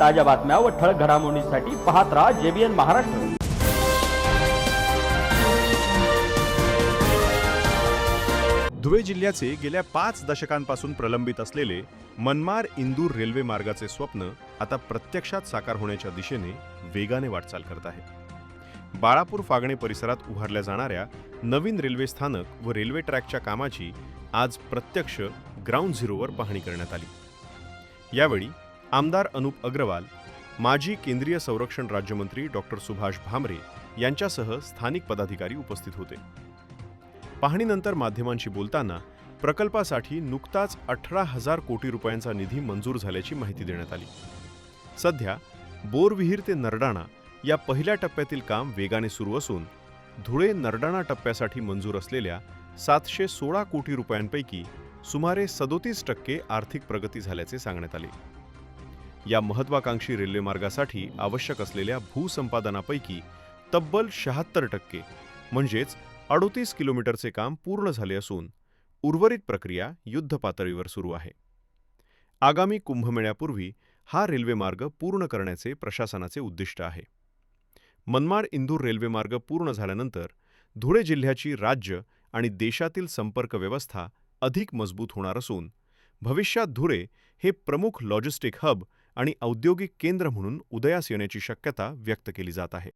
ताज्या बातम्या व ठळक घडामोडींसाठी पाहत राहा JBN महाराष्ट्र। धुळे जिल्ह्याचे गेल्या 5 दशकांपासून प्रलंबित असलेले मनमाड इंदूर रेल्वे मार्गाचे स्वप्न आता प्रत्यक्षात साकार होण्याच्या दिशेने वेगाने वाटचाल करत आहे। बाळापूर फागणे परिसरात उभारल्या जाणाऱ्या नवीन रेल्वे स्थानक व रेल्वे ट्रॅकच्या कामाची आज प्रत्यक्ष ग्राउंड झिरोवर पाहणी करण्यात आली। यावेळी आमदार अनुप अग्रवाल, माजी केंद्रीय संरक्षण राज्यमंत्री डॉक्टर सुभाष भामरे यांच्यासह स्थानिक पदाधिकारी उपस्थित होते। पाहणीनंतर माध्यमांशी बोलताना प्रकल्पासाठी नुकताच 18,000 कोटी रुपयांचा निधी मंजूर झाल्याची माहिती देण्यात आली। सध्या बोरविहीर ते नरडाणा या पहिल्या टप्प्यातील काम वेगाने सुरू असून धुळे नरडाणा टप्प्यासाठी मंजूर असलेल्या 716 कोटी रुपयांपैकी सुमारे 37% आर्थिक प्रगती झाल्याचे सांगण्यात आले। या महत्त्वाकांक्षी रेल्वे मार्गासाठी आवश्यक असलेल्या भूसंपादनापैकी तब्बल 76% म्हणजेच 38 किलोमीटरचे काम पूर्ण झाले असून उर्वरित प्रक्रिया युद्धपातळीवर सुरू आहे। आगामी कुंभमेळ्यापूर्वी हा रेल्वे मार्ग पूर्ण करण्याचे प्रशासनाचे उद्दिष्ट आहे। मनमाड इंदूर रेल्वे मार्ग पूर्ण झाल्यानंतर धुळे जिल्ह्याची राज्य आणि देशातील संपर्क व्यवस्था अधिक मजबूत होणार असून भविष्यात धुळे हे प्रमुख लॉजिस्टिक हब आणि औद्योगिक केंद्र म्हणून उदयास येण्याची शक्यता व्यक्त केली जात आहे।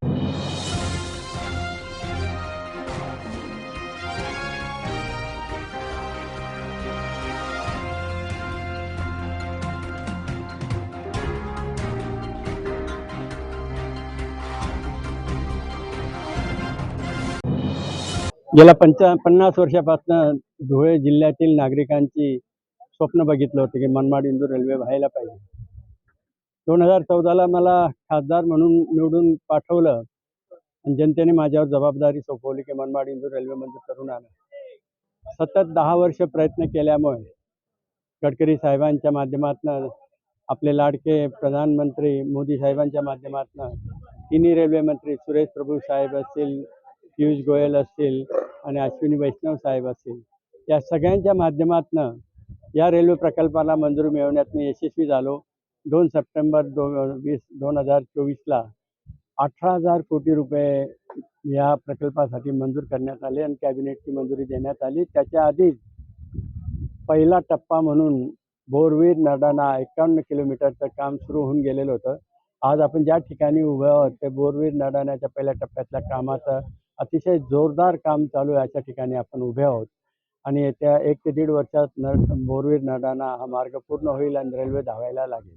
गेल्या 50 वर्षापासून धुळे जिल्ह्यातील नागरिकांची स्वप्न बघितलं होतं की मनमाड इंदूर रेल्वे व्हायला पाहिजे। 2014ला मला खासदार म्हणून निवडून पाठवलं आणि जनतेने माझ्यावर जबाबदारी सोपवली की मनमाड इंदूर रेल्वे मंजूर करून आणा। सतत 10 वर्ष प्रयत्न केल्यामुळे गडकरी साहेबांच्या माध्यमातून, आपले लाडके प्रधानमंत्री मोदी साहेबांच्या माध्यमातून, तिन्ही रेल्वे मंत्री सुरेश प्रभू साहेब असतील, पियुष गोयल असतील आणि अश्विनी वैष्णव साहेब असतील, या सगळ्यांच्या माध्यमातून या रेल्वे प्रकल्पाला मंजुरी मिळवण्यात मी यशस्वी झालो। 2 सप्टेंबर 2024ला 18,000 कोटी रुपये या प्रकल्पासाठी मंजूर करण्यात आले आणि कॅबिनेटची मंजुरी देण्यात आली। त्याच्या आधीच पहिला टप्पा म्हणून बोरविहीर नरडाणा 51 किलोमीटरचं काम सुरू होऊन गेलेलं होतं। आज आपण ज्या ठिकाणी उभे आहोत ते बोरविहीर नरडाण्याच्या पहिल्या टप्प्यातल्या कामाचं अतिशय जोरदार काम चालू आहे, अशा ठिकाणी आपण उभे आहोत आणि येत्या 1 ते 1.5 वर्षात बोरविहीर नरडाणा हा मार्ग पूर्ण होईल आणि रेल्वे धावायला लागेल।